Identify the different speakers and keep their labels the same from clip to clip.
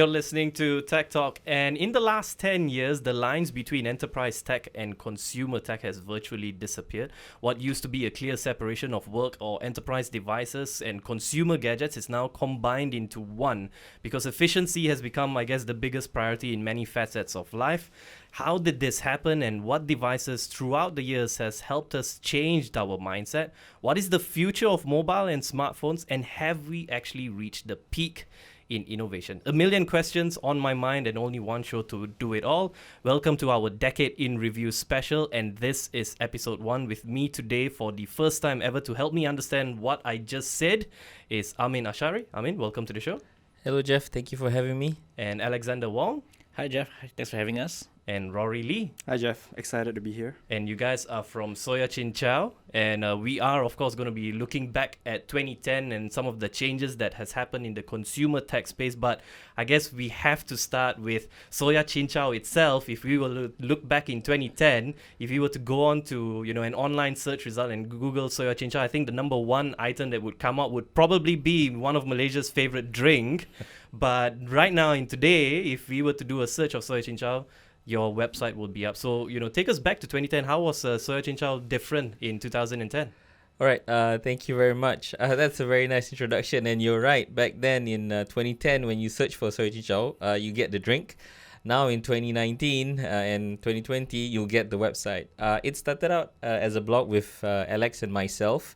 Speaker 1: You're listening to Tech Talk, and in the last 10 years, the lines between enterprise tech and consumer tech has virtually disappeared. What used to be a clear separation of work or enterprise devices and consumer gadgets is now combined into one, because efficiency has become, I guess, the biggest priority in many facets of life. How did this happen, and what devices throughout the years has helped us change our mindset? What is the future of mobile and smartphones, and have we actually reached the peak in innovation? A million questions on my mind and only one show to do it all. Welcome to our Decade in Review special, and this is episode 1. With me today for the first time ever to help me understand what I just said is Amin Ashari. Amin, welcome to the show.
Speaker 2: Hello Jeff, thank you for having me.
Speaker 1: And Alexander Wong.
Speaker 3: Hi Jeff, thanks for having us.
Speaker 1: And Rory Lee.
Speaker 4: Hi Jeff, excited to be here.
Speaker 1: And you guys are from Soya Chin Chow, and we are of course going to be looking back at 2010 and some of the changes that has happened in the consumer tech space. But I guess we have to start with Soya Chin Chow itself. If we were to look back in 2010, if you were to go on to an online search result and Google Soya Chin Chow, I think the number one item that would come up would probably be one of Malaysia's favorite drink. But right now in today, if we were to do a search of Soya Chin Chow, your website will be up. So, take us back to 2010. How was Soya Chin Chow different in 2010?
Speaker 2: All right, thank you very much. That's a very nice introduction. And you're right, back then in 2010, when you search for Soya Chin Chow, you get the drink. Now in 2019 and 2020, you'll get the website. It started out as a blog with Alex and myself.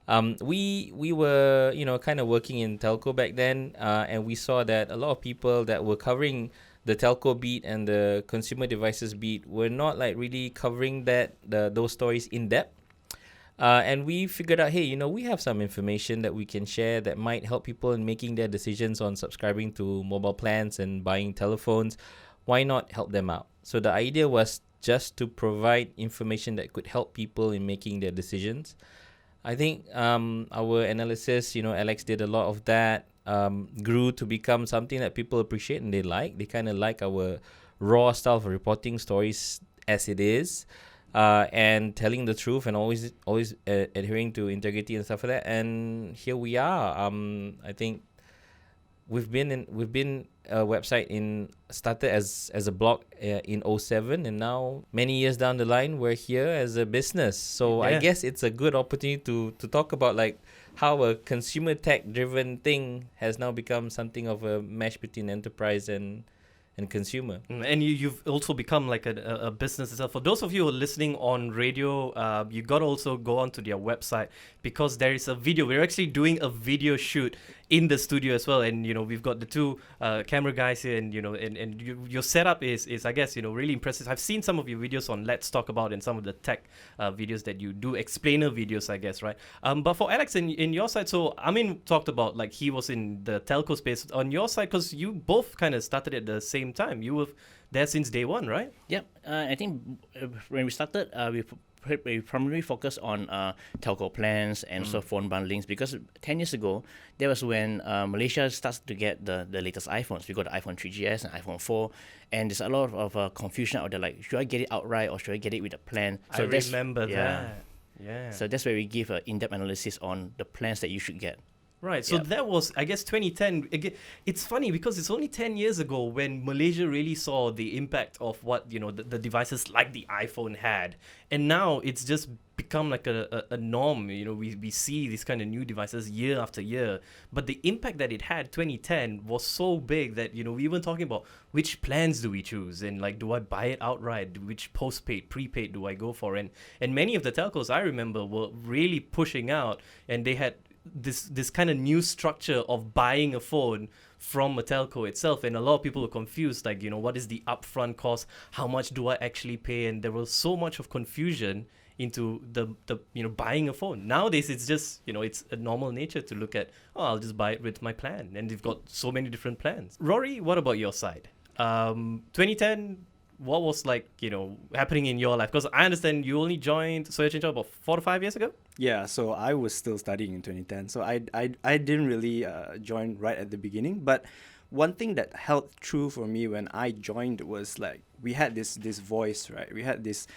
Speaker 2: We were, kind of working in telco back then, and we saw that a lot of people that were covering the telco beat and the consumer devices beat were not like really covering those stories in depth. And we figured out, hey, we have some information that we can share that might help people in making their decisions on subscribing to mobile plans and buying telephones. Why not help them out? So the idea was just to provide information that could help people in making their decisions. I think our analysis, Alex did a lot of that, grew to become something that people appreciate and they like. They kind of like our raw style of reporting stories as it is, and telling the truth and always adhering to integrity and stuff like that. And here we are. I think we've been a website started as a blog in 2007, and now many years down the line we're here as a business. So I guess it's a good opportunity to talk about like how a consumer tech driven thing has now become something of a mesh between enterprise and consumer.
Speaker 1: And you've also become like a business itself. For those of you who are listening on radio, you got to also go onto their website, because there is a video. We're actually doing a video shoot in the studio as well, and we've got the two camera guys here, and your setup is I guess really impressive. I've seen some of your videos on Let's Talk About and some of the tech videos that you do, explainer videos, I guess, right? But for Alex, in your side, so Amin talked about like he was in the telco space. On your side, because you both kind of started at the same time, you were there since day one, right?
Speaker 3: Yep, I think when we started, we primarily focused on telco plans and also phone bundlings, because 10 years ago, that was when Malaysia starts to get the latest iPhones. We got the iPhone 3GS and iPhone 4, and there's a lot of confusion out there, like, should I get it outright or should I get it with a plan?
Speaker 1: So I remember that. Yeah.
Speaker 3: So that's where we give an in-depth analysis on the plans that you should get.
Speaker 1: Right, so that was, I guess, 2010. Again, it's funny because it's only 10 years ago when Malaysia really saw the impact of what, the devices like the iPhone had. And now it's just become like a norm. We see these kind of new devices year after year. But the impact that it had 2010 was so big that, we even talking about which plans do we choose? And like, do I buy it outright? Which postpaid, prepaid do I go for? And many of the telcos I remember were really pushing out, and they had this kind of new structure of buying a phone from a telco itself, and a lot of people were confused, like, what is the upfront cost, how much do I actually pay? And there was so much of confusion into the buying a phone. Nowadays it's just it's a normal nature to look at, I'll just buy it with my plan, and they've got so many different plans. Rory, what about your side? 2010, what was happening in your life? Because I understand you only joined Soya Chin Chow about 4 to 5 years ago.
Speaker 4: Yeah, so I was still studying in 2010, so I didn't really join right at the beginning. But one thing that held true for me when I joined was like we had this voice, right? We had this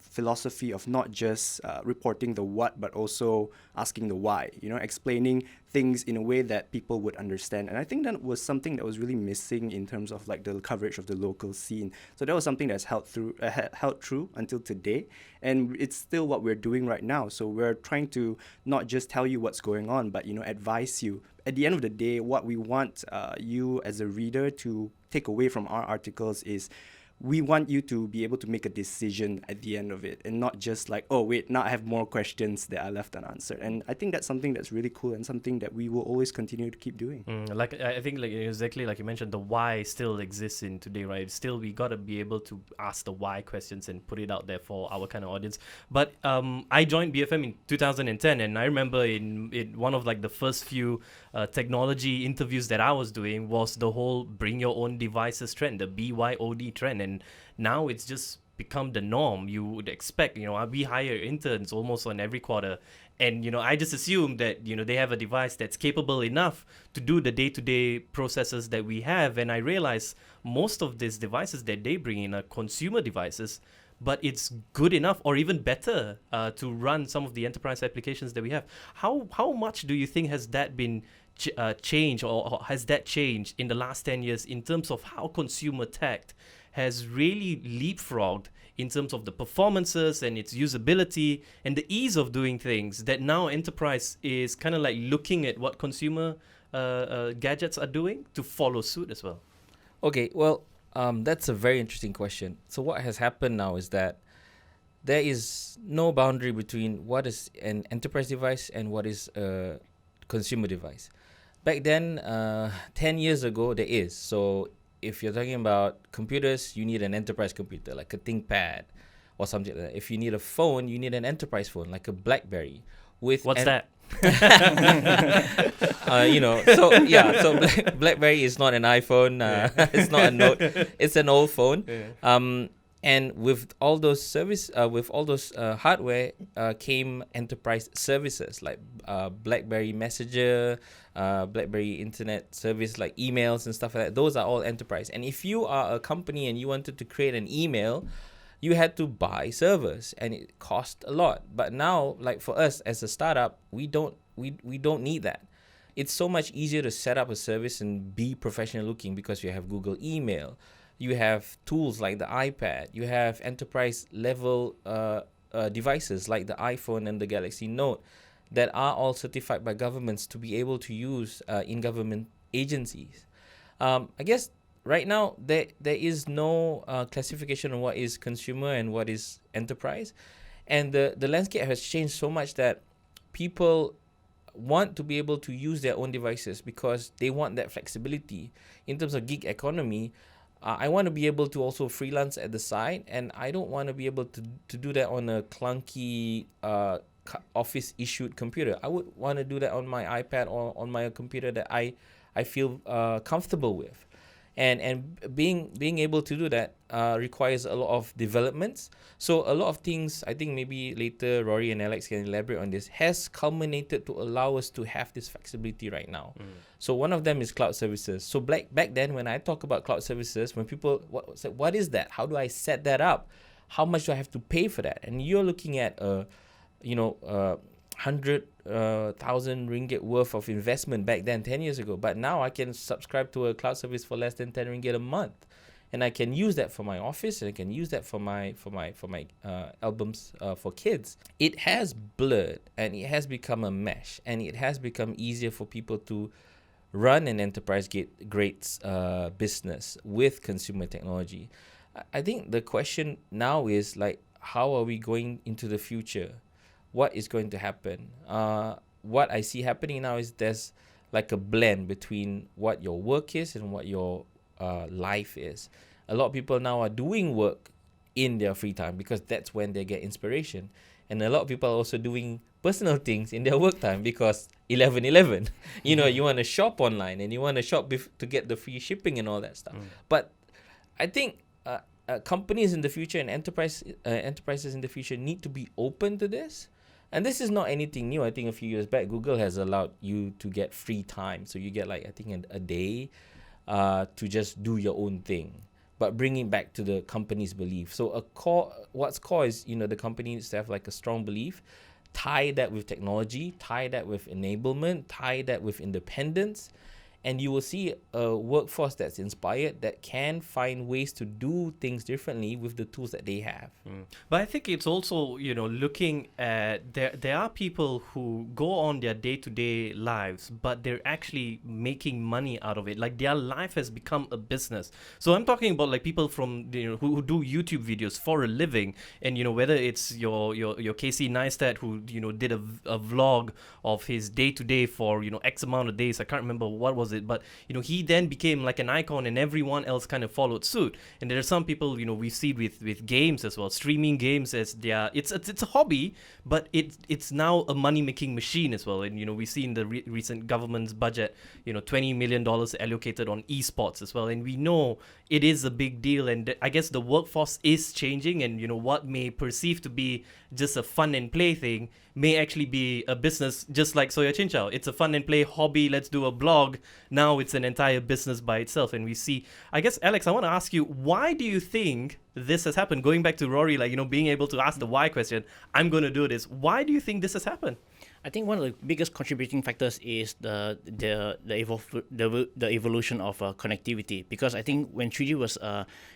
Speaker 4: philosophy of not just reporting the what, but also asking the why. Explaining things in a way that people would understand. And I think that was something that was really missing in terms of like the coverage of the local scene. So that was something that's held true until today, and it's still what we're doing right now. So we're trying to not just tell you what's going on, but advise you. At the end of the day, what we want you as a reader to take away from our articles is we want you to be able to make a decision at the end of it, and not just like, oh wait, now I have more questions that are left unanswered. And I think that's something that's really cool and something that we will always continue to keep doing.
Speaker 1: I think exactly like you mentioned, the why still exists in today, right? Still, we gotta be able to ask the why questions and put it out there for our kind of audience. But I joined BFM in 2010, and I remember in one of like the first few technology interviews that I was doing was the whole bring your own devices trend, the BYOD trend. And now it's just become the norm. You would expect, we hire interns almost on every quarter. And, I just assume that, they have a device that's capable enough to do the day-to-day processes that we have. And I realize most of these devices that they bring in are consumer devices, but it's good enough or even better to run some of the enterprise applications that we have. How much do you think has that been changed, or has that changed in the last 10 years in terms of how consumer tech has really leapfrogged in terms of the performances and its usability and the ease of doing things, that now enterprise is kind of like looking at what consumer gadgets are doing to follow suit as well?
Speaker 2: Okay, well, that's a very interesting question. So what has happened now is that there is no boundary between what is an enterprise device and what is a consumer device. Back then, 10 years ago, there is. So if you're talking about computers, you need an enterprise computer, like a ThinkPad or something like that. If you need a phone, you need an enterprise phone, like a BlackBerry.
Speaker 1: What's that?
Speaker 2: So BlackBerry is not an iPhone. It's not a Note. It's an old phone.
Speaker 1: Yeah.
Speaker 2: And with all those hardware came enterprise services like BlackBerry Messenger, BlackBerry Internet Service like emails and stuff like that. Those are all enterprise. And if you are a company and you wanted to create an email, you had to buy servers, and it cost a lot. But now, like for us as a startup, we don't need that. It's so much easier to set up a service and be professional looking because you have Google Email. You have tools like the iPad. You have enterprise level devices like the iPhone and the Galaxy Note that are all certified by governments to be able to use in government agencies. I guess right now there is no classification on what is consumer and what is enterprise. And the landscape has changed so much that people want to be able to use their own devices because they want that flexibility. In terms of gig economy, I want to be able to also freelance at the side, and I don't want to be able to do that on a clunky office-issued computer. I would want to do that on my iPad or on my computer that I feel comfortable with. And being able to do that requires a lot of developments. So a lot of things, I think maybe later Rory and Alex can elaborate on this, has culminated to allow us to have this flexibility right now. So one of them is cloud services. So back then when I talk about cloud services, when people say, what is that? How do I set that up? How much do I have to pay for that? And you're looking at 100,000 ringgit worth of investment back then 10 years ago, but now I can subscribe to a cloud service for less than 10 ringgit a month, and I can use that for my office, and I can use that for my albums for kids. It has blurred, and it has become a mesh, and it has become easier for people to run an enterprise grade business with consumer technology. I think the question now is like, how are we going into the future? What is going to happen? What I see happening now is there's like a blend between what your work is and what your life is. A lot of people now are doing work in their free time because that's when they get inspiration. And a lot of people are also doing personal things in their work time because 11/11. You want to shop online and you want to shop to get the free shipping and all that stuff. But I think companies in the future and enterprises in the future need to be open to this. And this is not anything new. I think a few years back, Google has allowed you to get free time. So you get a day to just do your own thing. but bring it back to the company's belief. So what's core is, the company needs to have like a strong belief, tie that with technology, tie that with enablement, tie that with independence, and you will see a workforce that's inspired, that can find ways to do things differently with the tools that they have.
Speaker 1: But I think it's also, looking at there are people who go on their day-to-day lives, but they're actually making money out of it. Like their life has become a business. So I'm talking about like people from who do YouTube videos for a living, and whether it's your Casey Neistat who did a vlog of his day-to-day for X amount of days. I can't remember what was it, but he then became like an icon, and everyone else kind of followed suit. And there are some people we see with games as well, streaming games as it's a hobby, but it's now a money making machine as well. And we see in the recent government's budget $20 million allocated on esports as well, and we know it is a big deal. And I guess the workforce is changing, and what may perceive to be just a fun and play thing may actually be a business, just like Soya Chinchao. It's a fun and play hobby, let's do a blog. Now it's an entire business by itself. And we see, I guess, Alex, I want to ask you, why do you think this has happened? Going back to Rory, being able to ask the why question, I'm going to do this. Why do you think this has happened?
Speaker 3: I think one of the biggest contributing factors is the evolution of connectivity, because I think when 3G was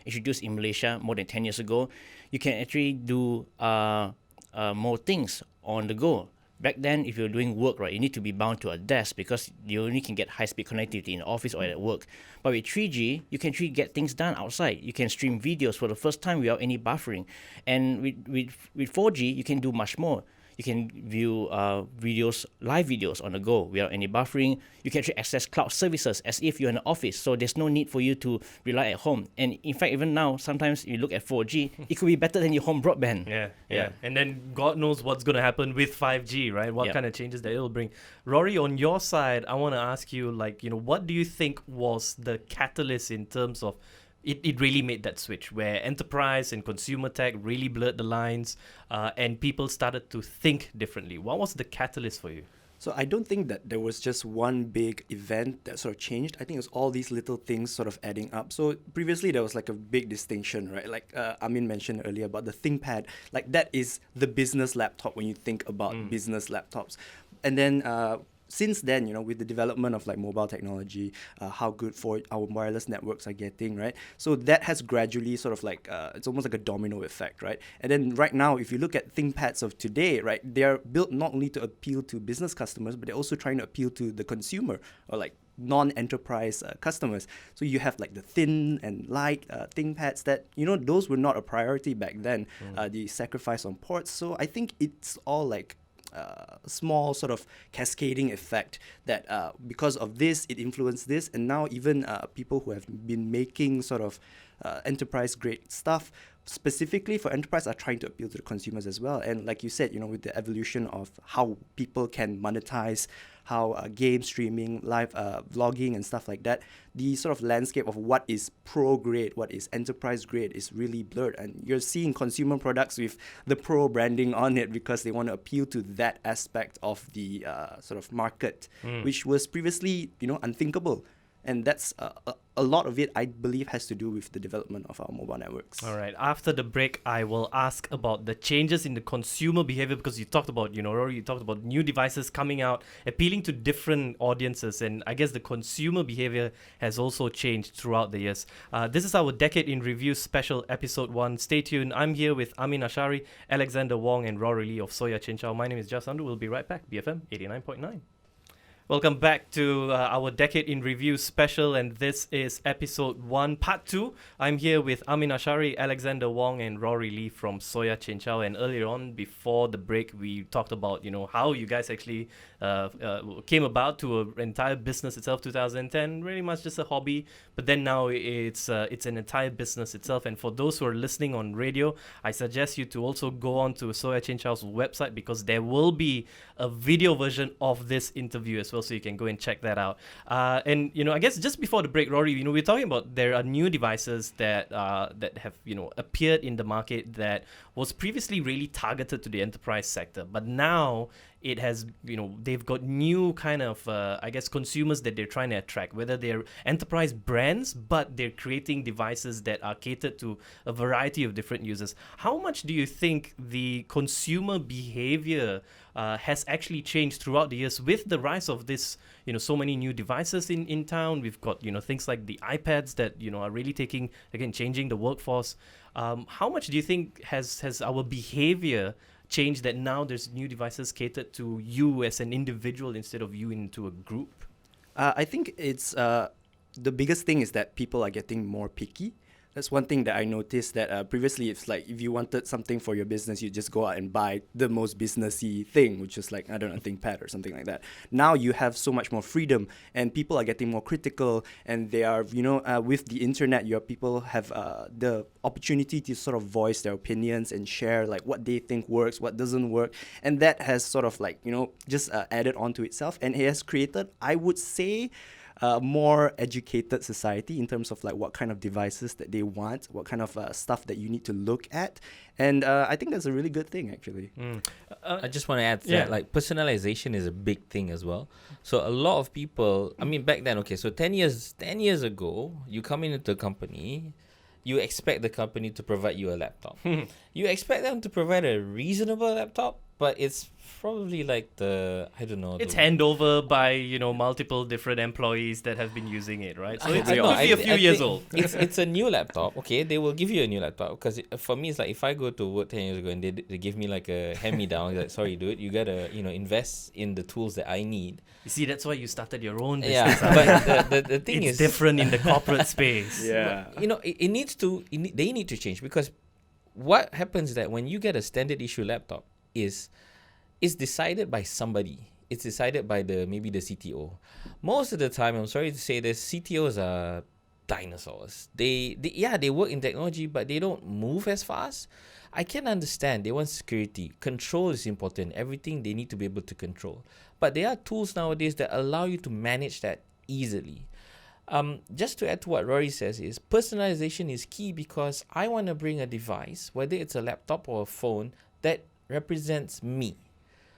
Speaker 3: introduced in Malaysia more than 10 years ago, you can actually do more things on the go. Back then, if you're doing work, right, you need to be bound to a desk because you only can get high-speed connectivity in the office or at work. But with 3G, you can actually get things done outside. You can stream videos for the first time without any buffering. And with 4G, you can do much more. You can view live videos on the go without any buffering. You can actually access cloud services as if you're in an office. So there's no need for you to rely at home. And in fact, even now, sometimes you look at 4G, it could be better than your home broadband.
Speaker 1: Yeah. And then God knows what's going to happen with 5G, right? What kind of changes that it'll bring. Rory, on your side, I want to ask you, what do you think was the catalyst in terms of it really made that switch where enterprise and consumer tech really blurred the lines, and people started to think differently? What was the catalyst for you?
Speaker 4: So I don't think that there was just one big event that sort of changed. I think it was all these little things sort of adding up. So previously there was like a big distinction, right? Like Amin mentioned earlier about the ThinkPad. Like that is the business laptop when you think about business laptops. And then since then, with the development of like mobile technology, how good for our wireless networks are getting, right? So that has gradually sort of like, it's almost like a domino effect, right? And then right now, if you look at ThinkPads of today, right, they're built not only to appeal to business customers, but they're also trying to appeal to the consumer or like non-enterprise customers. So you have like the thin and light ThinkPads that, those were not a priority back then, the sacrifice on ports. So I think it's all like small sort of cascading effect that because of this, it influenced this, and now even people who have been making sort of enterprise grade stuff specifically for enterprise are trying to appeal to the consumers as well. And like you said, with the evolution of how people can monetize, how game streaming, live vlogging and stuff like that, the sort of landscape of what is pro grade, what is enterprise grade is really blurred. And you're seeing consumer products with the pro branding on it because they want to appeal to that aspect of the sort of market, which was previously, unthinkable. And that's a lot of it, I believe, has to do with the development of our mobile networks.
Speaker 1: All right. After the break, I will ask about the changes in the consumer behavior, because you talked about, Rory, you talked about new devices coming out, appealing to different audiences. And I guess the consumer behavior has also changed throughout the years. This is our Decade in Review special, episode 1. Stay tuned. I'm here with Amin Ashari, Alexander Wong, and Rory Lee of Soya Chinchao. My name is Jeff Sandhu. We'll be right back. BFM 89.9. Welcome back to our Decade in Review special, and this is episode 1, part 2. I'm here with Amin Ashari, Alexander Wong, and Rory Lee from Soya Chinchao. And earlier on, before the break, we talked about how you guys actually came about to an entire business itself. 2010, really much just a hobby, but then now it's an entire business itself. And for those who are listening on radio, I suggest you to also go on to Soya Chinchao's website, because there will be a video version of this interview as well, so you can go and check that out. And I guess just before the break, Rory, we're talking about there are new devices that have appeared in the market that was previously really targeted to the enterprise sector, but now it has, they've got new kind of, I guess, consumers that they're trying to attract, whether they're enterprise brands, but they're creating devices that are catered to a variety of different users. How much do you think the consumer behavior has actually changed throughout the years with the rise of this, so many new devices in town? We've got, things like the iPads that, are really changing the workforce. How much do you think has our behavior changed, that now there's new devices catered to you as an individual instead of you into a group?
Speaker 4: I think it's the biggest thing is that people are getting more picky. That's one thing that I noticed, that previously it's like if you wanted something for your business, you just go out and buy the most businessy thing, which is like, I don't know, ThinkPad or something like that. Now you have so much more freedom, and people are getting more critical, and they are, with the internet, people have the opportunity to sort of voice their opinions and share like what they think works, what doesn't work, and that has sort of like, just added on to itself, and it has created, I would say, more educated society in terms of like what kind of devices that they want, what kind of stuff that you need to look at, and I think that's a really good thing actually.
Speaker 2: I just want to add to that, like personalization is a big thing as well. So a lot of people, I mean back then, okay, so 10 years ago, you come into the company, you expect the company to provide you a laptop. You expect them to provide a reasonable laptop, but it's probably like
Speaker 1: it's handover by multiple different employees that have been using it, right? So it's
Speaker 2: I
Speaker 1: a few years old.
Speaker 2: It's a new laptop. Okay, they will give you a new laptop, because for me it's like if I go to work 10 years ago and they give me like a hand me down, like, sorry dude, you gotta invest in the tools that I need.
Speaker 1: You see, that's why you started your own business.
Speaker 2: Yeah, but the thing
Speaker 1: it's
Speaker 2: is
Speaker 1: different in the corporate space.
Speaker 4: Yeah.
Speaker 2: They need to change, because what happens is that when you get a standard issue laptop, it's decided by somebody. It's decided by maybe the CTO. Most of the time, I'm sorry to say this, CTOs are dinosaurs. They work in technology, but they don't move as fast. I can understand they want security. Control is important. Everything they need to be able to control. But there are tools nowadays that allow you to manage that easily. Just to add to what Rory says, is personalization is key, because I want to bring a device, whether it's a laptop or a phone, that represents me.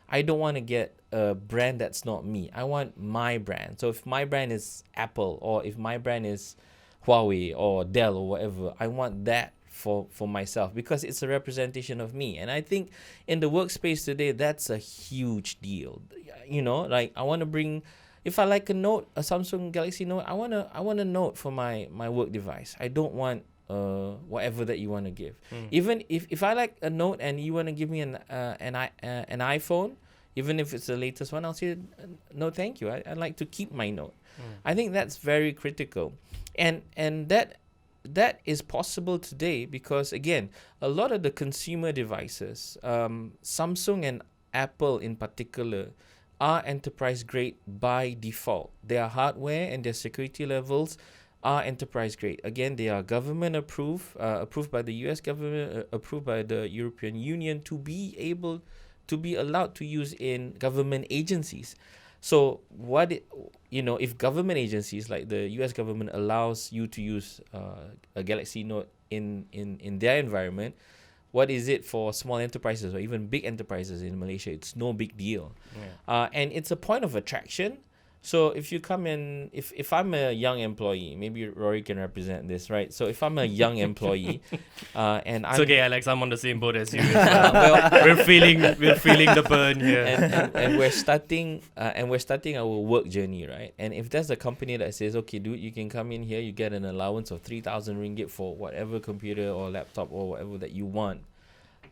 Speaker 2: I don't want to get a brand that's not me. I want my brand. So if my brand is Apple, or if my brand is Huawei or Dell or whatever, I want that for myself, because it's a representation of me. And I think in the workspace today, that's a huge deal. Like I want to bring, if I like a Note, a Samsung Galaxy Note, I want a Note for my work device. I don't want whatever that you want to give. Even if I like a Note and you want to give me an iPhone, even if it's the latest one, I'll say no, thank you. I'd like to keep my Note. I think that's very critical, and that is possible today, because again, a lot of the consumer devices, Samsung and Apple in particular, are enterprise grade by default. Their hardware and their security levels are enterprise grade. Again, they are government approved by the US government, approved by the European Union to be allowed to use in government agencies. So if government agencies like the US government allows you to use a Galaxy Note in their environment, what is it for small enterprises or even big enterprises in Malaysia? It's no big deal. And it's a point of attraction. So if you come in, if I'm a young employee, maybe Rory can represent this, right? So if I'm a young employee, and
Speaker 1: it's okay, Alex, I'm on the same boat as you. We're feeling the burn here,
Speaker 2: and we're starting our work journey, right? And if there's a company that says, okay, dude, you can come in here, you get an allowance of 3,000 ringgit for whatever computer or laptop or whatever that you want.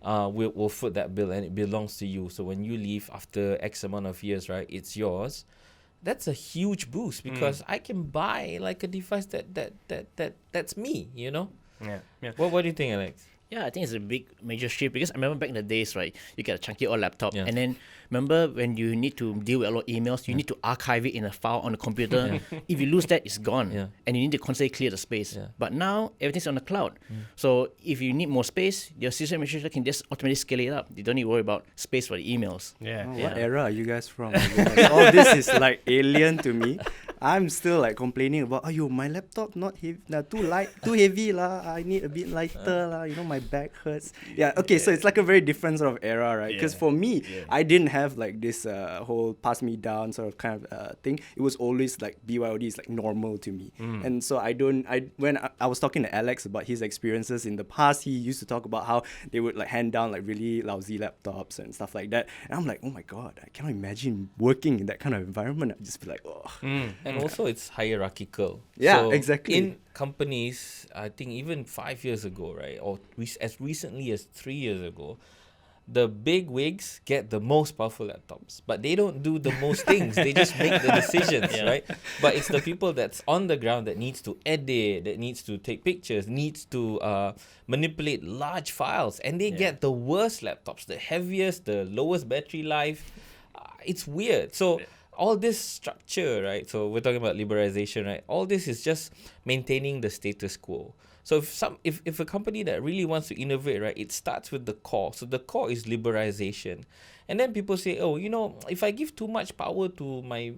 Speaker 2: We'll foot that bill and it belongs to you. So when you leave after X amount of years, right, it's yours. That's a huge boost, because I can buy like a device that's me,
Speaker 1: Yeah.
Speaker 2: What do you think, Alex?
Speaker 3: Yeah, I think it's a big major shift, because I remember back in the days, right, you get a chunky old laptop,
Speaker 2: Yeah.
Speaker 3: and then remember when you need to deal with a lot of emails, you need to archive it in a file on the computer. If you lose that, it's gone, and you need to constantly clear the space. But now everything's on the cloud, so if you need more space, your system administrator can just automatically scale it up. You don't need to worry about space for the emails.
Speaker 4: What era are you guys from? All this is like alien to me. I'm still like complaining about, my laptop not heavy, too light, too heavy lah. I need a bit lighter lah. My back hurts. Yeah. Okay. So it's like a very different sort of era, right? Because for me, I didn't have like this whole pass me down sort of kind of thing. It was always like BYOD is like normal to me, and so when I was talking to Alex about his experiences in the past, he used to talk about how they would like hand down like really lousy laptops and stuff like that, and I'm like, oh my god, I cannot imagine working in that kind of environment. I'd just be like, oh.
Speaker 2: And also it's hierarchical.
Speaker 4: Yeah,
Speaker 2: so
Speaker 4: exactly.
Speaker 2: In companies, I think even 5 years ago, right, or as recently as 3 years ago, the big wigs get the most powerful laptops, but they don't do the most things. They just make the decisions, right? But it's the people that's on the ground that needs to edit, that needs to take pictures, needs to manipulate large files, and they get the worst laptops, the heaviest, the lowest battery life. It's weird. So all this structure, right? So we're talking about liberalization, right? All this is just maintaining the status quo. So if a company that really wants to innovate, right, it starts with the core. So the core is liberalization. And then people say, if I give too much power to my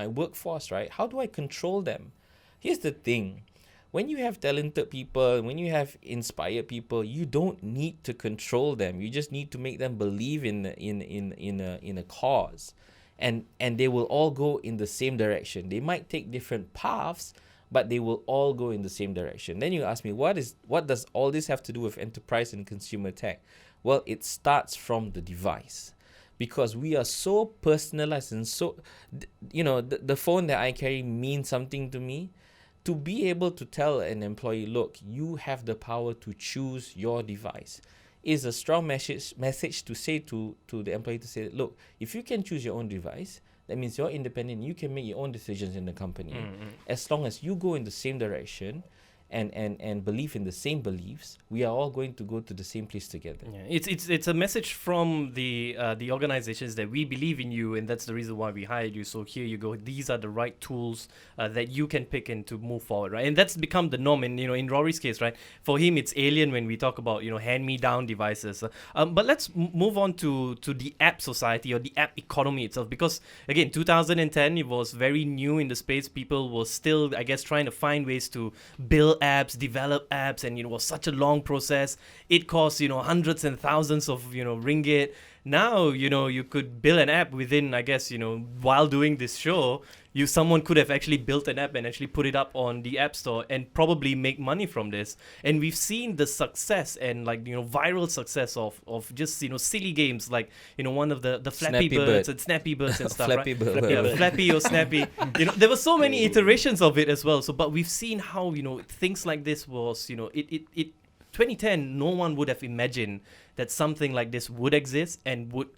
Speaker 2: workforce, right, how do I control them? Here's the thing. When you have talented people, when you have inspired people, you don't need to control them. You just need to make them believe in a cause. And they will all go in the same direction. They might take different paths, but they will all go in the same direction. Then you ask me, what does all this have to do with enterprise and consumer tech? Well, it starts from the device, because we are so personalized and so, the phone that I carry means something to me. To be able to tell an employee, look, you have the power to choose your device, is a strong message to say to the employee, to say, look, if you can choose your own device, that means you're independent. You can make your own decisions in the company. As long as you go in the same direction and believe in the same beliefs, we are all going to go to the same place together.
Speaker 1: Yeah. It's a message from the organizations that we believe in you, and that's the reason why we hired you. So here you go. These are the right tools that you can pick and to move forward, right? And that's become the norm. And in Rory's case, right, for him it's alien when we talk about hand-me-down devices. But let's move on to the app society or the app economy itself, because again, 2010 it was very new in the space. People were still, I guess, trying to find ways to build apps, develop apps, and it was such a long process. It cost hundreds and thousands of ringgit. Now you could build an app within, I guess, while doing this show, someone could have actually built an app and actually put it up on the App Store and probably make money from this. And we've seen the success and viral success of just silly games like one of the Flappy Birds and Snappy Birds and stuff,
Speaker 2: Flappy
Speaker 1: right?
Speaker 2: Bird.
Speaker 1: Yeah, Flappy or Snappy. There were so many iterations of it as well. So, but we've seen how things like this was 2010. No one would have imagined that something like this would exist and would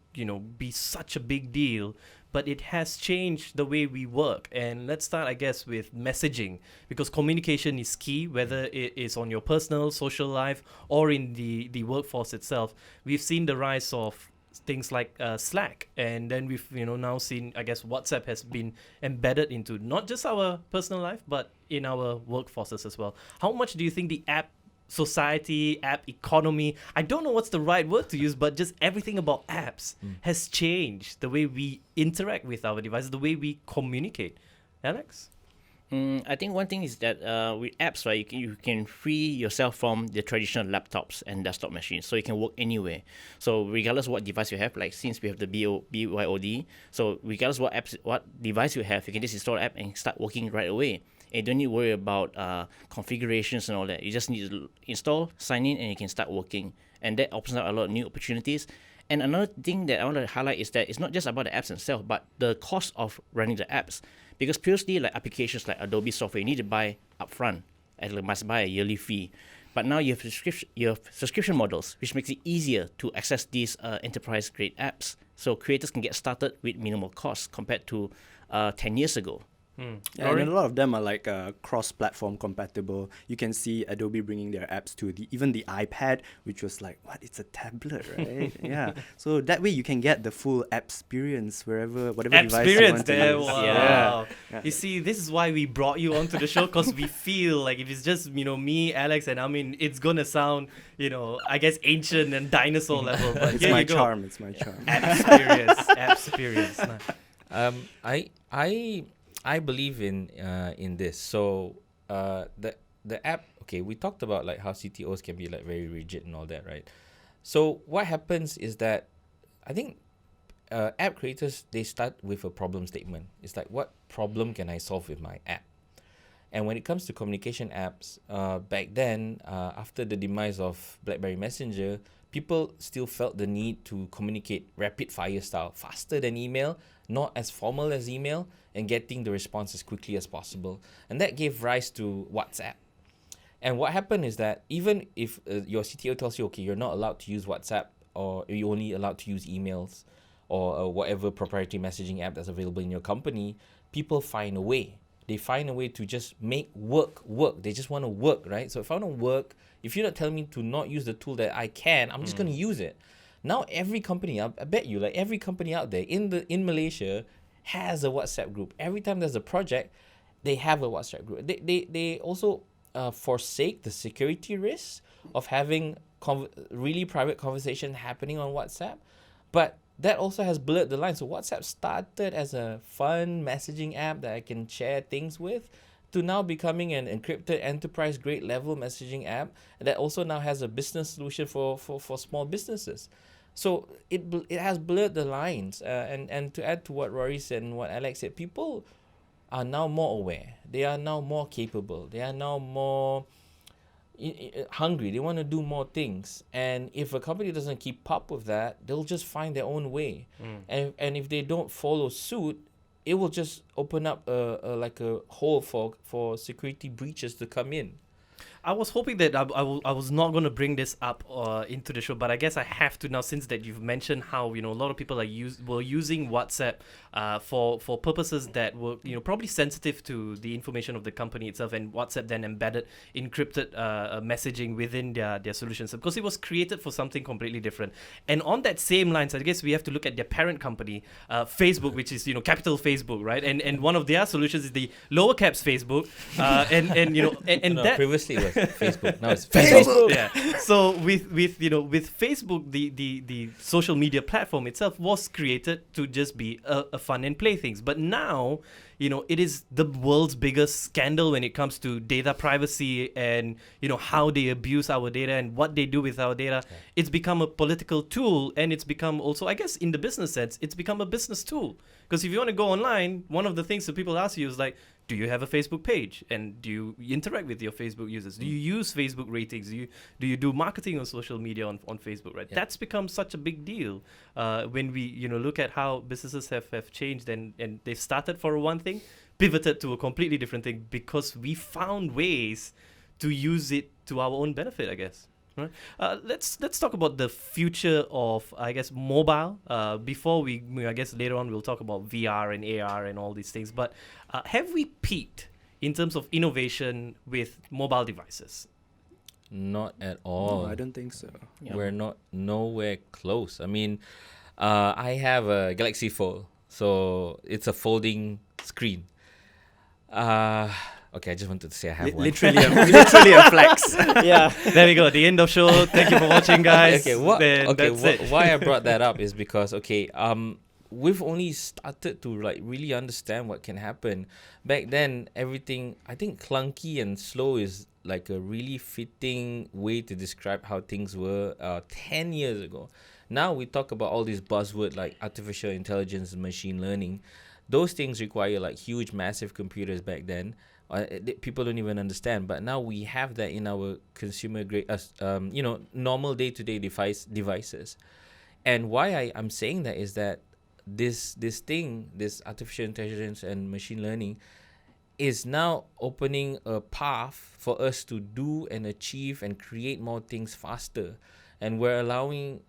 Speaker 1: be such a big deal. But it has changed the way we work. And let's start, I guess, with messaging, because communication is key, whether it is on your personal, social life, or in the workforce itself. We've seen the rise of things like Slack, and then we've now seen, I guess, WhatsApp has been embedded into not just our personal life, but in our workforces as well. How much do you think the app society, app economy, I don't know what's the right word to use, but just everything about apps has changed the way we interact with our devices, the way we communicate? Alex?
Speaker 3: I think one thing is that with apps, right, you can free yourself from the traditional laptops and desktop machines, so you can work anywhere. So regardless of what device you have, like since we have the BYOD, so regardless of what device you have, you can just install the app and start working right away. And you don't need to worry about configurations and all that. You just need to install, sign in, and you can start working. And that opens up a lot of new opportunities. And another thing that I want to highlight is that it's not just about the apps themselves, but the cost of running the apps. Because previously, like applications like Adobe software, you need to buy upfront, and you must buy a yearly fee. But now you have subscription models, which makes it easier to access these enterprise-grade apps. So creators can get started with minimal costs compared to 10 years ago.
Speaker 4: Yeah, and a lot of them are like cross-platform compatible. You can see Adobe bringing their apps to even the iPad, which was like, what? It's a tablet, right? Yeah. So that way you can get the full app experience whatever device you want to use.
Speaker 1: Wow. Yeah. You see, this is why we brought you onto the show, because we feel like if it's just me, Alex, and Amin, it's gonna sound I guess ancient and dinosaur level. But
Speaker 4: It's my charm. It's my charm.
Speaker 1: App experience.
Speaker 2: I believe in this. So the app. Okay, we talked about like how CTOs can be like very rigid and all that, right? So what happens is that I think app creators, they start with a problem statement. It's like, what problem can I solve with my app? And when it comes to communication apps, back then, after the demise of BlackBerry Messenger, people still felt the need to communicate rapid fire style, faster than email, not as formal as email, and getting the response as quickly as possible. And that gave rise to WhatsApp. And what happened is that even if your CTO tells you, okay, you're not allowed to use WhatsApp, or you're only allowed to use emails, or whatever proprietary messaging app that's available in your company, people find a way. They find a way to just make work. They just want to work, right? So if I want to work, if you're not telling me to not use the tool that I can, I'm just going to use it. Now every company, I bet you, like every company out there in Malaysia has a WhatsApp group. Every time there's a project, they have a WhatsApp group. They also forsake the security risks of having really private conversation happening on WhatsApp, but that also has blurred the line. So WhatsApp started as a fun messaging app that I can share things with, to now becoming an encrypted enterprise grade level messaging app that also now has a business solution for small businesses. So it has blurred the lines. And to add to what Rory said and what Alex said, people are now more aware. They are now more capable. They are now more hungry. They want to do more things. And if a company doesn't keep up with that, they'll just find their own way. And if they don't follow suit, it will just open up a hole for security breaches to come in.
Speaker 1: I was hoping that I was not going to bring this up into the show, but I guess I have to now, since that you've mentioned how, you know, a lot of people were using WhatsApp for purposes that were, you know, probably sensitive to the information of the company itself, and WhatsApp then embedded encrypted messaging within their solutions, because it was created for something completely different. And on that same lines, I guess we have to look at their parent company, Facebook, which is, you know, capital Facebook, right? And one of their solutions is the lower caps Facebook, and you know, and
Speaker 2: No,
Speaker 1: that
Speaker 2: previously it was Facebook. Now it's Facebook.
Speaker 1: Yeah. So with Facebook, the social media platform itself was created to just be a fun and play things. But now, you know, it is the world's biggest scandal when it comes to data privacy and, you know, how they abuse our data and what they do with our data. Yeah. It's become a political tool, and it's become also, I guess, in the business sense, it's become a business tool. Because if you want to go online, one of the things that people ask you is like, do you have a Facebook page? And do you interact with your Facebook users? Do you use Facebook ratings? Do you do marketing on social media on Facebook, right? Yeah. That's become such a big deal when we, you know, look at how businesses have changed, and they've started for one thing, pivoted to a completely different thing, because we found ways to use it to our own benefit, I guess. Right. Let's talk about the future of, I guess, mobile. Before I guess later on we'll talk about VR and AR and all these things. But have we peaked in terms of innovation with mobile devices?
Speaker 2: Not at all.
Speaker 4: No, I don't think so.
Speaker 2: Yeah. We're nowhere close. I mean, I have a Galaxy Fold, so it's a folding screen. Okay, I just wanted to say I have one.
Speaker 4: Literally a flex.
Speaker 1: Yeah, there we go. The end of show. Thank you for watching, guys.
Speaker 2: Why I brought that up is because we've only started to like really understand what can happen. Back then, everything, I think, clunky and slow is like a really fitting way to describe how things were 10 years ago. Now we talk about all these buzzwords like artificial intelligence and machine learning. Those things require like huge, massive computers back then. People don't even understand, but now we have that in our consumer grade, normal day-to-day devices. And why I'm saying that is that this artificial intelligence and machine learning is now opening a path for us to do and achieve and create more things faster, and we're allowing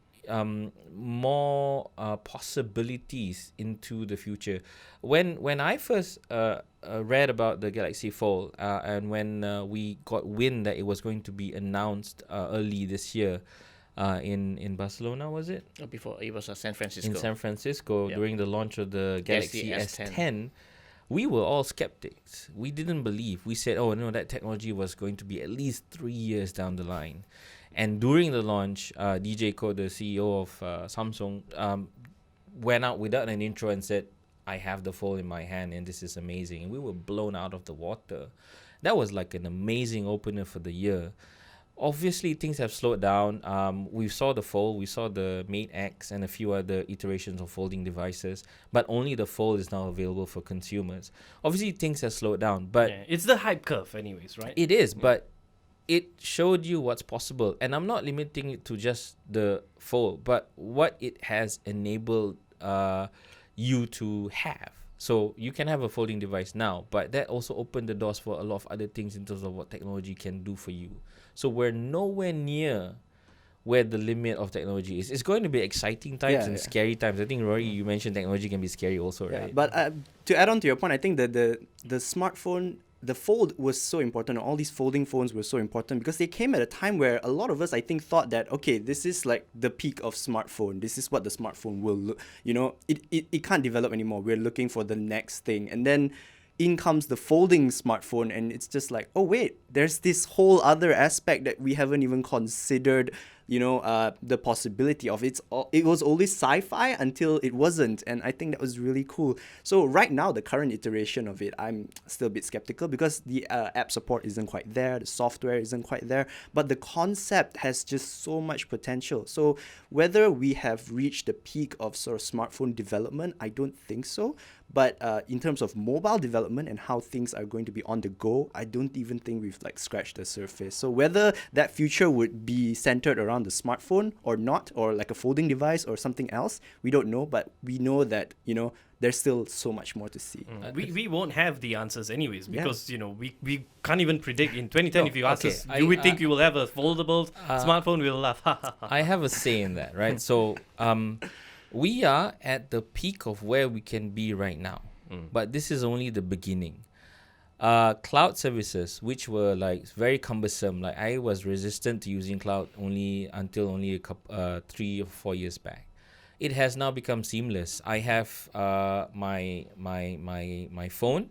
Speaker 2: more possibilities into the future. When I first read about the Galaxy Fold and when we got wind that it was going to be announced early this year in Barcelona, was it?
Speaker 3: Before it was San Francisco.
Speaker 2: In San Francisco, yep. During the launch of the Galaxy S10. We were all skeptics. We didn't believe. We said, oh, no, that technology was going to be at least 3 years down the line. And during the launch, DJ Ko, the CEO of Samsung, went out without an intro and said, I have the fold in my hand and this is amazing. And we were blown out of the water. That was like an amazing opener for the year. Obviously, things have slowed down. We saw the Fold, we saw the Mate X and a few other iterations of folding devices, but only the Fold is now available for consumers. Obviously, things have slowed down, but
Speaker 1: Yeah, it's the hype curve, anyways, right?
Speaker 2: it is, but it showed you what's possible. And I'm not limiting it to just the Fold, but what it has enabled you to have. So you can have a folding device now, but that also opened the doors for a lot of other things in terms of what technology can do for you. So we're nowhere near where the limit of technology is. It's going to be exciting times and scary times. I think, Rory, you mentioned technology can be scary also, right?
Speaker 4: Yeah, but to add on to your point, I think that the smartphone, the Fold was so important. All these folding phones were so important because they came at a time where a lot of us, I think, thought that, okay, this is like the peak of smartphone. This is what the smartphone will look. You know, it can't develop anymore. We're looking for the next thing. And then in comes the folding smartphone, and it's just like, oh, wait, there's this whole other aspect that we haven't even considered, you know, the possibility of. It was always sci-fi until it wasn't, and I think that was really cool. So right now, the current iteration of it, I'm still a bit skeptical because the app support isn't quite there, the software isn't quite there, but the concept has just so much potential. So whether we have reached the peak of sort of smartphone development, I don't think so. But in terms of mobile development and how things are going to be on the go, I don't even think we've like scratched the surface. So whether that future would be centered around the smartphone or not, or like a folding device or something else, we don't know. But we know that, you know, there's still so much more to see.
Speaker 1: We won't have the answers anyways because, you know, we can't even predict in 2010 if you ask us,
Speaker 2: I-
Speaker 1: do we think you will have a foldable smartphone? We'll laugh.
Speaker 2: I have a say in that, right? So we are at the peak of where we can be right now, but this is only the beginning. Cloud services, which were like very cumbersome, like I was resistant to using cloud only a couple, 3 or 4 years back. It has now become seamless. I have my phone,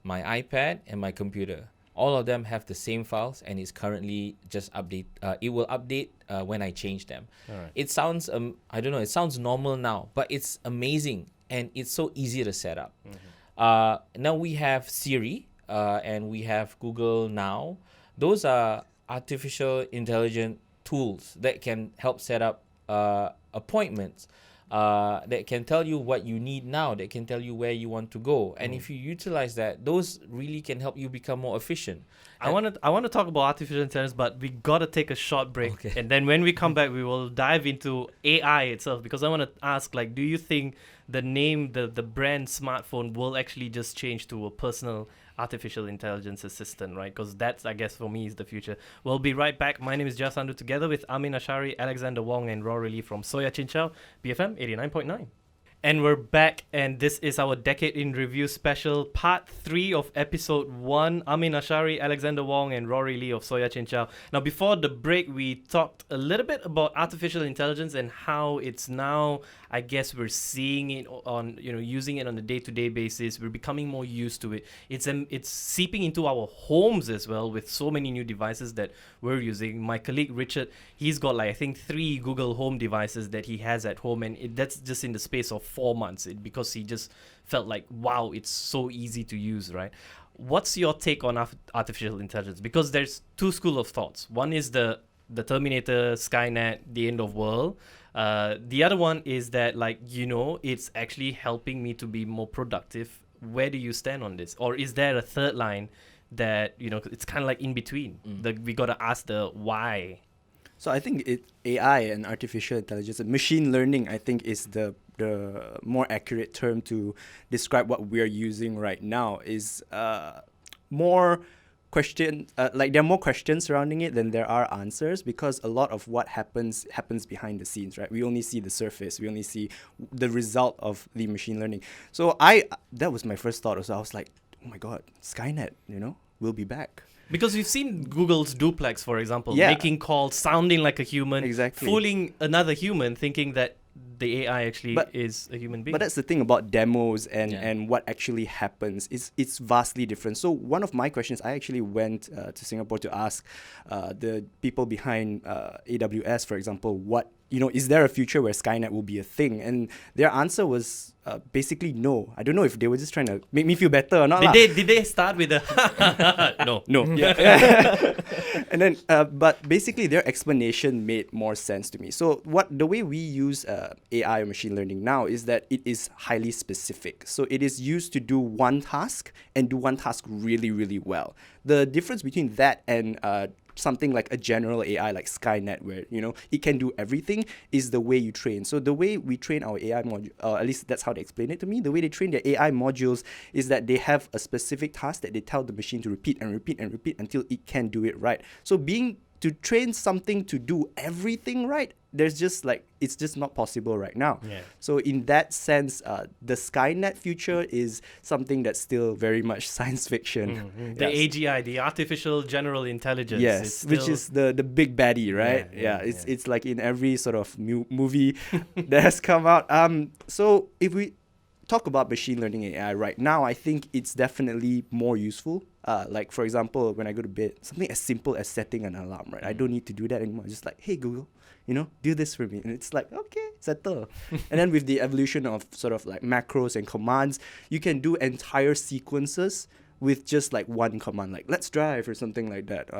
Speaker 2: my iPad, and my computer. All of them have the same files, and it's currently just update. It will update when I change them.
Speaker 1: Alright.
Speaker 2: It sounds I don't know. It sounds normal now, but it's amazing, and it's so easy to set up. Now we have Siri, and we have Google Now. Those are artificial intelligent tools that can help set up appointments. That can tell you what you need now, that can tell you where you want to go. And if you utilize that, those really can help you become more efficient.
Speaker 1: I want to talk about artificial intelligence, but we got to take a short break.
Speaker 2: Okay.
Speaker 1: And then when we come back, we will dive into AI itself, because I want to ask, like, do you think the name, the brand smartphone will actually just change to a personal artificial intelligence assistant, right? Because that's, I guess, for me, is the future. We'll be right back. My name is Jeff Sandhu, together with Amin Ashari, Alexander Wong, and Rory Lee from Soya Chinchao, BFM 89.9. And we're back, and this is our Decade in Review special, part 3 of episode 1. Amin Ashari, Alexander Wong, and Rory Lee of Soya Chinchao. Now, before the break, we talked a little bit about artificial intelligence and how it's now, I guess, we're seeing it on, you know, using it on a day-to-day basis. We're becoming more used to it. It's seeping into our homes as well, with so many new devices that we're using. My colleague Richard, he's got like, I think, 3 Google Home devices that he has at home, and that's just in the space of 4 months, because he just felt like, wow, it's so easy to use, right? What's your take on artificial intelligence? Because there's 2 schools of thoughts. One is the Terminator, Skynet, the end of world. The other one is that, like, you know, it's actually helping me to be more productive. Where do you stand on this? Or is there a third line that, you know, it's kind of like in between? We got to ask the why.
Speaker 4: So I think AI and artificial intelligence, machine learning, I think, is the more accurate term to describe what we're using right now. Is more question, like there are more questions surrounding it than there are answers, because a lot of what happens behind the scenes, right? We only see the surface, we only see the result of the machine learning. So that was my first thought. So I was like, oh my God, Skynet, you know, we'll be back.
Speaker 1: Because we've seen Google's duplex, for example,
Speaker 4: Yeah.
Speaker 1: making calls, sounding like a human,
Speaker 4: Exactly.
Speaker 1: fooling another human, thinking that the AI actually
Speaker 4: But-
Speaker 1: is a human being.
Speaker 4: But that's the thing about demos and,
Speaker 2: Yeah.
Speaker 4: and what actually happens. It's vastly different. So one of my questions, I actually went to Singapore to ask the people behind AWS, for example, is there a future where Skynet will be a thing? And their answer was basically no. I don't know if they were just trying to make me feel better or not.
Speaker 1: Did they start with a no?
Speaker 4: No. Yeah. And then, but basically, their explanation made more sense to me. So, the way we use AI or machine learning now is that it is highly specific. So, it is used to do one task and do one task really, really well. The difference between that and something like a general AI like Skynet, where it can do everything, is the way you train. So the way we train our AI module, at least that's how they explain it to me. The way they train their AI modules is that they have a specific task that they tell the machine to repeat and repeat and repeat until it can do it right. So to train something to do everything right, it's just not possible right now.
Speaker 1: Yeah.
Speaker 4: So in that sense, the Skynet future is something that's still very much science fiction.
Speaker 1: The
Speaker 4: Yes.
Speaker 1: AGI, the artificial general intelligence.
Speaker 4: Yes, which is the big baddie, right?
Speaker 1: Yeah,
Speaker 4: It's like in every sort of movie that has come out. So if we talk about machine learning AI right now, I think it's definitely more useful. Like for example, when I go to bed, something as simple as setting an alarm, right? I don't need to do that anymore. Just like, hey Google, do this for me, and it's like, okay, settle. And then with the evolution of sort of like macros and commands, you can do entire sequences with just like one command, like let's drive or something like that.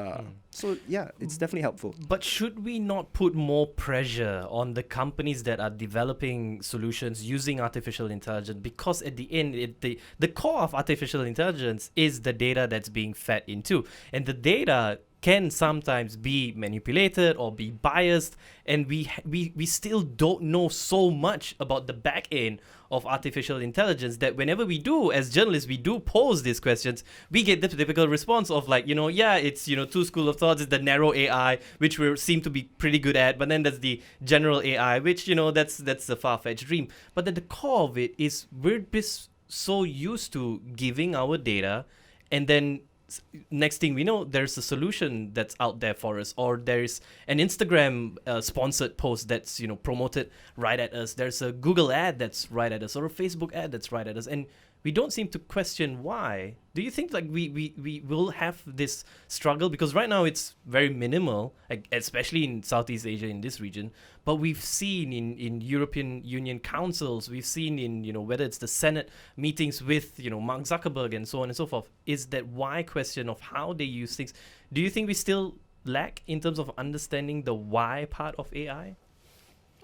Speaker 4: So yeah, it's definitely helpful.
Speaker 1: But should we not put more pressure on the companies that are developing solutions using artificial intelligence? Because at the end, the core of artificial intelligence is the data that's being fed into. And the data can sometimes be manipulated or be biased, and we still don't know so much about the back end of artificial intelligence that whenever we do, as journalists, we do pose these questions, we get the typical response of like, it's, two school of thoughts. It's the narrow AI, which we seem to be pretty good at, but then there's the general AI, which, that's the far-fetched dream. But at the core of it is we're just so used to giving our data, and then next thing we know, there's a solution that's out there for us, or there's an Instagram sponsored post that's promoted right at us. There's a Google ad that's right at us, or a Facebook ad that's right at us, and we don't seem to question why. Do you think like we will have this struggle? Because right now it's very minimal, like, especially in Southeast Asia, in this region. But we've seen in European Union councils, we've seen in, whether it's the Senate meetings with, Mark Zuckerberg and so on and so forth, is that why question of how they use things. Do you think we still lack in terms of understanding the why part of AI?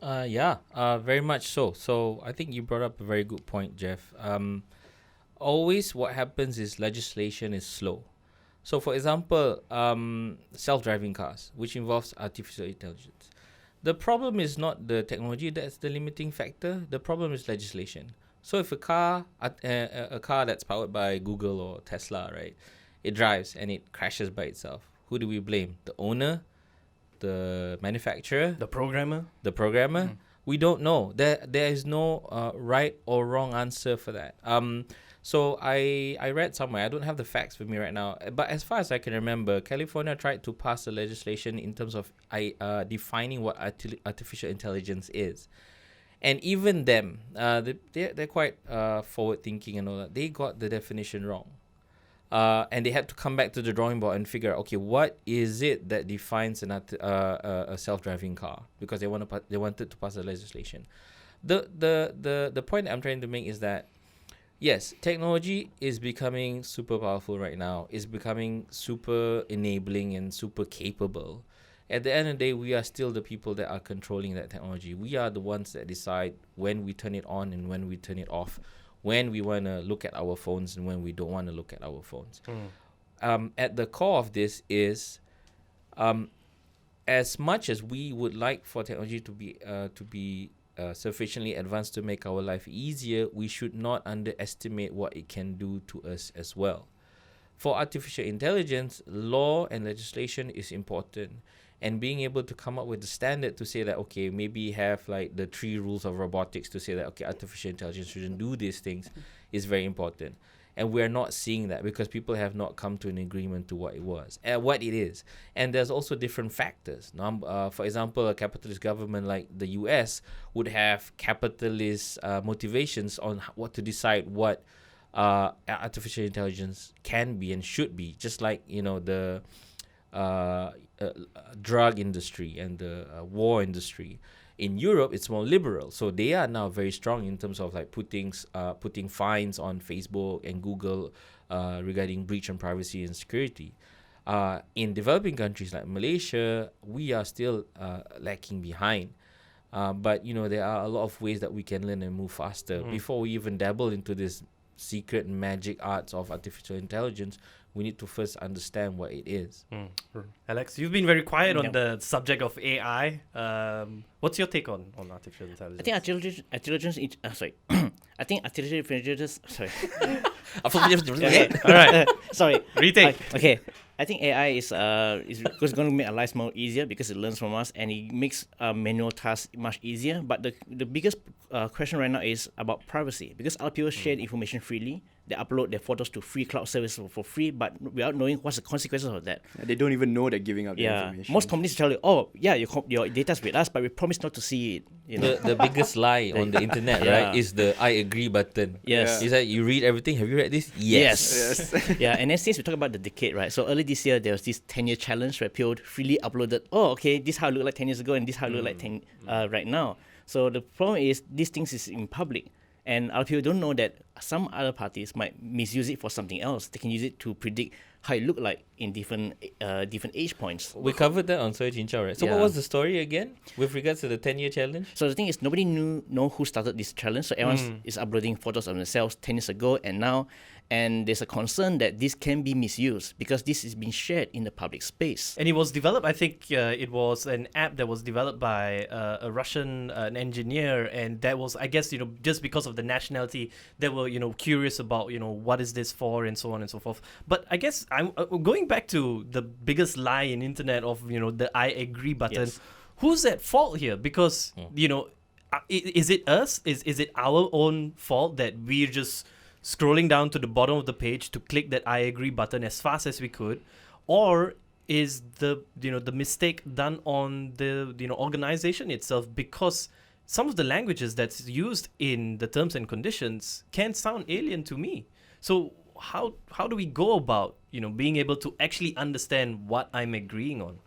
Speaker 2: Very much so. So I think you brought up a very good point, Jeff. Always what happens is legislation is slow. So for example, self-driving cars, which involves artificial intelligence. The problem is not the technology that's the limiting factor. The problem is legislation. So if a car that's powered by Google or Tesla, right, it drives and it crashes by itself, who do we blame? The owner? The manufacturer?
Speaker 1: The programmer?
Speaker 2: We don't know. There is no right or wrong answer for that. So I read somewhere, I don't have the facts with me right now, but as far as I can remember, California tried to pass a legislation in terms of defining what artificial intelligence is. And even them, they're quite forward thinking and all that. They got the definition wrong. And they had to come back to the drawing board and figure out, okay, what is it that defines a self-driving car? Because they wanted to pass a legislation. The point that I'm trying to make is that, yes, technology is becoming super powerful right now. It's becoming super enabling and super capable. At the end of the day, we are still the people that are controlling that technology. We are the ones that decide when we turn it on and when we turn it off, when we want to look at our phones and when we don't want to look at our phones. At the core of this is, as much as we would like for technology to be sufficiently advanced to make our life easier, we should not underestimate what it can do to us as well. For artificial intelligence, law and legislation is important, and being able to come up with the standard to say that, okay, maybe have like the 3 rules of robotics to say that, okay, artificial intelligence shouldn't do these things is very important. And we're not seeing that because people have not come to an agreement to what what it is. And there's also different factors. For example, a capitalist government like the US would have capitalist motivations on what to decide what artificial intelligence can be and should be, just like, the drug industry and the war industry. In Europe, it's more liberal, so they are now very strong in terms of like putting fines on Facebook and Google regarding breach on privacy and security. In developing countries like Malaysia, we are still lacking behind. But there are a lot of ways that we can learn and move faster. Before we even dabble into this secret magic arts of artificial intelligence, we need to first understand what it is.
Speaker 1: Alex, you've been very quiet on the subject of AI. What's your take on artificial intelligence?
Speaker 3: I think artificial intelligence. Sorry.
Speaker 1: Okay. All right.
Speaker 3: Sorry.
Speaker 1: Retake.
Speaker 3: Okay. I think AI is going to make our lives more easier because it learns from us and it makes manual tasks much easier. But the biggest question right now is about privacy, because other people share information freely. They upload their photos to free cloud service for free, but without knowing what's the consequences of that.
Speaker 4: They don't even know they're giving out the information.
Speaker 3: Most companies tell you, oh yeah, your data's with us, but we promise not to see it.
Speaker 2: The biggest lie on the internet, right, is the I agree button.
Speaker 3: Yes.
Speaker 2: Is that you read everything? Have you read this? Yes.
Speaker 3: Yeah, and then since we talk about the decade, right? So early this year there was this 10-year challenge where people freely uploaded, oh okay, this how it looked like 10 years ago and this how it look like right now. So the problem is these things is in public. And other people don't know that some other parties might misuse it for something else. They can use it to predict how it look like in different age points.
Speaker 2: We covered that on Search Incha, right? So what was the story again with regards to the 10-year challenge?
Speaker 3: So the thing is, nobody know who started this challenge. So everyone is uploading photos of themselves 10 years ago and now. And there's a concern that this can be misused because this is being shared in the public space.
Speaker 1: And it was developed, I think it was an app that was developed by a Russian an engineer. And that was, I guess, just because of the nationality, they were, curious about, what is this for and so on and so forth. But I guess I'm going back to the biggest lie in internet of, the I agree button.
Speaker 3: Yes.
Speaker 1: Who's at fault here? Because, is it us? Is it our own fault that we're just scrolling down to the bottom of the page to click that I agree button as fast as we could, or is the mistake done on the organization itself? Because some of the languages that's used in the terms and conditions can sound alien to me. So how do we go about being able to actually understand what I'm agreeing on?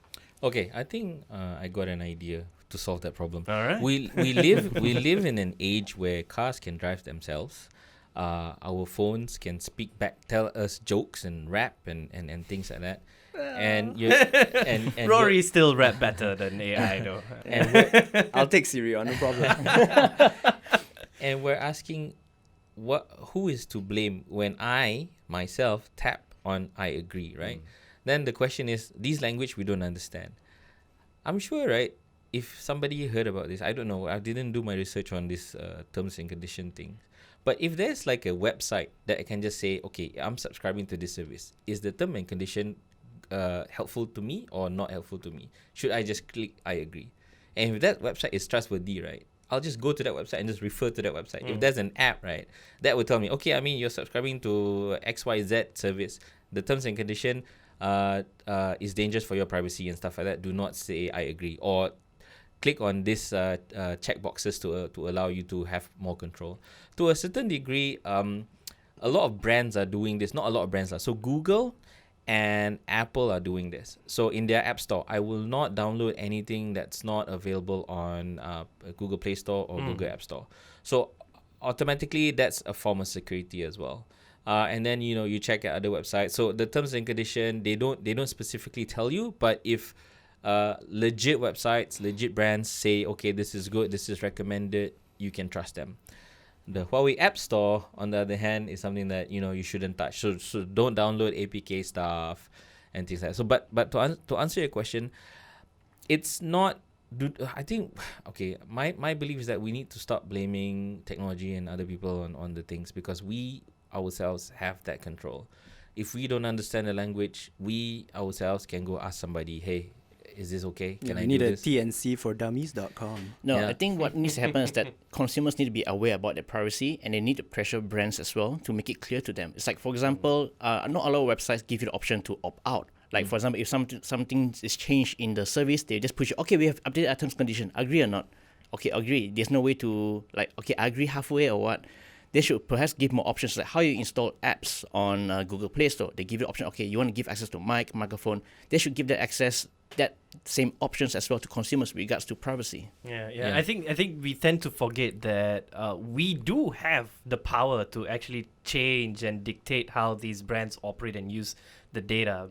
Speaker 2: Okay, I think I got an idea to solve that problem.
Speaker 1: All right.
Speaker 2: We live in an age where cars can drive themselves. Our phones can speak back, tell us jokes and rap and things like that. And
Speaker 1: Rory still rap better than AI though.
Speaker 4: And I'll take Siri on, no problem.
Speaker 2: And we're asking, who is to blame when I myself tap on I agree, right? Then the question is, this language we don't understand. I'm sure, right? If somebody heard about this, I don't know. I didn't do my research on this terms and condition thing. But if there's like a website that I can just say, okay, I'm subscribing to this service, is the term and condition helpful to me or not helpful to me? Should I just click I agree? And if that website is trustworthy, right, I'll just go to that website and just refer to that website. If there's an app, right, that will tell me, okay, you're subscribing to XYZ service. The terms and condition is dangerous for your privacy and stuff like that. Do not say I agree. Or click on this check boxes to allow you to have more control. To a certain degree, a lot of brands are doing this. Not a lot of brands. So Google and Apple are doing this. So in their App Store, I will not download anything that's not available on Google Play Store or Google App Store. So automatically, that's a form of security as well. And then you check out other websites. So the terms and condition, they don't specifically tell you, but if legit websites, legit brands say, okay, this is good, this is recommended, you can trust them. The Huawei App Store, on the other hand, is something that you shouldn't touch. So don't download APK stuff and things like that. So, but to answer your question, it's not. I think my belief is that we need to stop blaming technology and other people on the things, because we ourselves have that control. If we don't understand the language, we ourselves can go ask somebody, hey, is this okay?
Speaker 4: Yeah,
Speaker 2: Can I
Speaker 4: you need
Speaker 2: do
Speaker 4: a
Speaker 2: this?
Speaker 4: tncforDummies.com.
Speaker 3: No,
Speaker 2: Yeah.
Speaker 3: I think what needs to happen is that consumers need to be aware about their privacy, and they need to pressure brands as well to make it clear to them. It's like, for example, not a lot of websites give you the option to opt out. Like, for example, if something is changed in the service, they just push you, okay, we have updated our terms and conditions. Agree or not? Okay, agree. There's no way to, like, okay, I agree halfway or what. They should perhaps give more options, like how you install apps on Google Play Store. They give you the option, okay, you want to give access to mic, microphone. They should give that same options as well to consumers with regards to privacy.
Speaker 1: Yeah.
Speaker 2: Yeah.
Speaker 1: I think we tend to forget that we do have the power to actually change and dictate how these brands operate and use the data.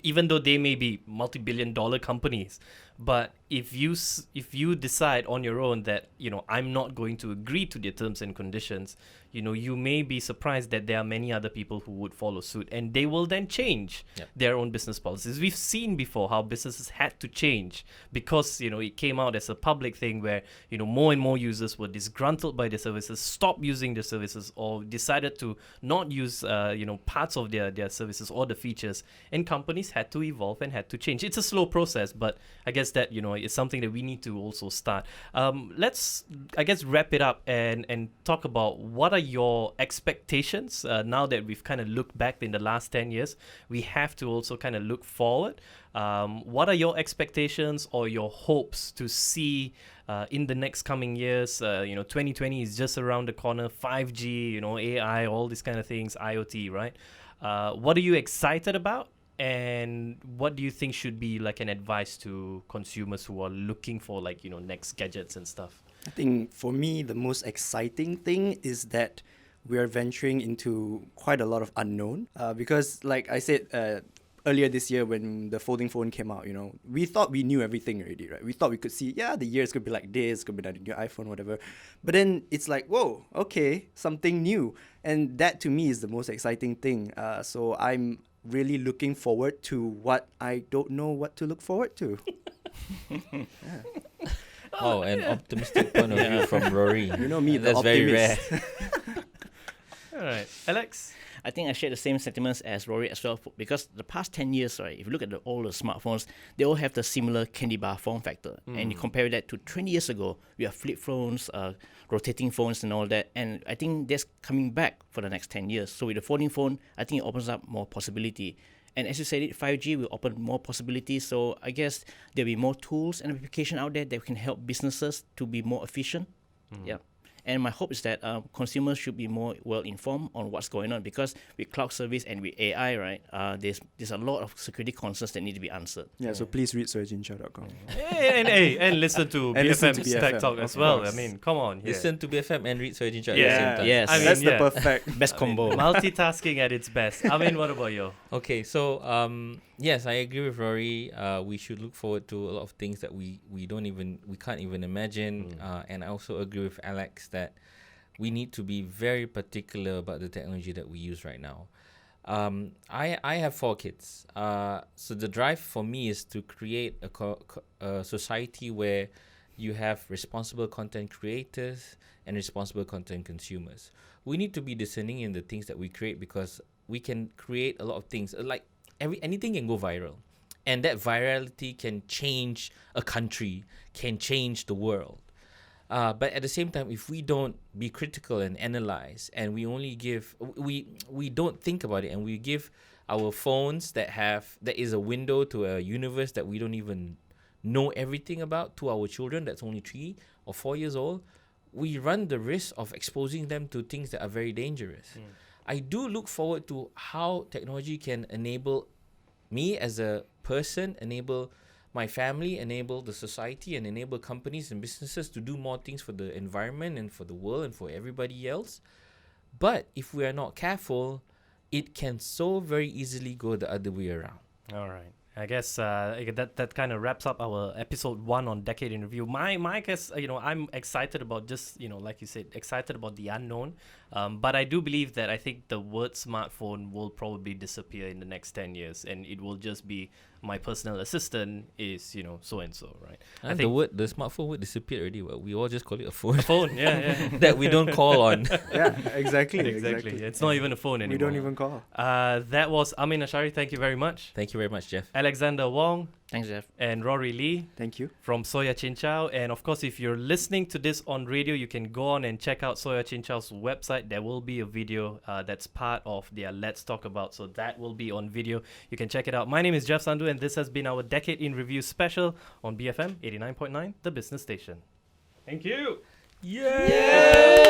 Speaker 1: Even though they may be multi-billion-dollar companies, but if you decide on your own that I'm not going to agree to their terms and conditions, you may be surprised that there are many other people who would follow suit, and they will then change their own business policies. We've seen before how businesses had to change because it came out as a public thing where more and more users were disgruntled by their services, stopped using their services, or decided to not use parts of their services or the features, and companies had to evolve and had to change. It's a slow process, but I guess that is something that we need to also start. Let's wrap it up and talk about what are your expectations now that we've kind of looked back in the last 10 years. We have to also kind of look forward. What are your expectations or your hopes to see in the next coming years? 2020 is just around the corner. 5G, AI, all these kind of things, IoT, right? What are you excited about? And what do you think should be like an advice to consumers who are looking for next gadgets and stuff?
Speaker 4: I think for me, the most exciting thing is that we are venturing into quite a lot of unknown. Because, like I said earlier this year when the folding phone came out, we thought we knew everything already, right? We thought we could see, the year is going to be like this, it's going to be like the new iPhone, whatever. But then it's like, whoa, okay, something new. And that to me is the most exciting thing. So I'm really looking forward to what I don't know what to look forward to.
Speaker 2: Oh, an optimistic point of view from Rory.
Speaker 4: You know me, the
Speaker 2: That's very rare.
Speaker 4: optimist.
Speaker 1: All right, Alex.
Speaker 3: I think I share the same sentiments as Rory as well, because the past 10 years, right, if you look at all the smartphones, they all have the similar candy bar form factor. And you compare that to 20 years ago, we have flip phones, rotating phones and all that. And I think that's coming back for the next 10 years. So with the folding phone, I think it opens up more possibility. And as you said, 5G will open more possibilities. So I guess there'll be more tools and application out there that can help businesses to be more efficient. Yeah. And my hope is that consumers should be more well informed on what's going on, because with cloud service and with AI, right, there's a lot of security concerns that need to be answered.
Speaker 4: Yeah, so please read surgeonshow.com.
Speaker 1: And listen to
Speaker 4: And listen
Speaker 1: BFM's
Speaker 4: to
Speaker 1: Tech
Speaker 4: BFM,
Speaker 1: Talk
Speaker 4: of
Speaker 1: as well.
Speaker 4: course.
Speaker 1: I mean, come on. Yeah.
Speaker 2: Listen to BFM and read Surgeon Chat
Speaker 1: Yeah.
Speaker 2: at the same time.
Speaker 3: Yes.
Speaker 1: I mean,
Speaker 4: That's the
Speaker 1: yeah.
Speaker 4: perfect.
Speaker 3: Best combo.
Speaker 1: Multitasking at its best. I mean, what about you?
Speaker 2: Okay, so yes, I agree with Rory. We should look forward to a lot of things that we can't even imagine. And I also agree with Alex that we need to be very particular about the technology that we use right now. I have 4 kids. So the drive for me is to create a society where you have responsible content creators and responsible content consumers. We need to be discerning in the things that we create, because we can create a lot of things. Like anything can go viral. And that virality can change a country, can change the world. But at the same time, if we don't be critical and analyze, and we only we don't think about it, and we give our phones that is a window to a universe that we don't even know everything about to our children that's only 3 or 4 years old, we run the risk of exposing them to things that are very dangerous. I do look forward to how technology can enable me as a person, enable my family, enable the society, and enable companies and businesses to do more things for the environment and for the world and for everybody else. But if we are not careful, it can so very easily go the other way around.
Speaker 1: All right. I guess that kind of wraps up our episode 1 on Decade in Review. My guess, I'm excited about just, like you said, excited about the unknown. But I do believe that I think the word smartphone will probably disappear in the next 10 years, and it will just be my personal assistant is, so and so, right?
Speaker 2: And the smartphone word disappeared already. Well, we all just call it a phone.
Speaker 1: A phone, yeah.
Speaker 2: that we don't call on.
Speaker 4: Yeah, exactly.
Speaker 1: Exactly. It's not even a phone anymore.
Speaker 4: We don't even call.
Speaker 1: That was Amin Ashari. Thank you very much.
Speaker 2: Thank you very much, Jeff.
Speaker 1: Alexander Wong.
Speaker 3: Thanks, Jeff.
Speaker 1: And Rory Lee
Speaker 4: Thank you.
Speaker 1: from Soya Chin Chow. And of course, if you're listening to this on radio, you can go on and check out Soya Chin Chow's website. There will be a video that's part of their Let's Talk About. So that will be on video. You can check it out. My name is Jeff Sandhu, and this has been our Decade in Review special on BFM 89.9, the business station. Thank you.
Speaker 2: Yeah.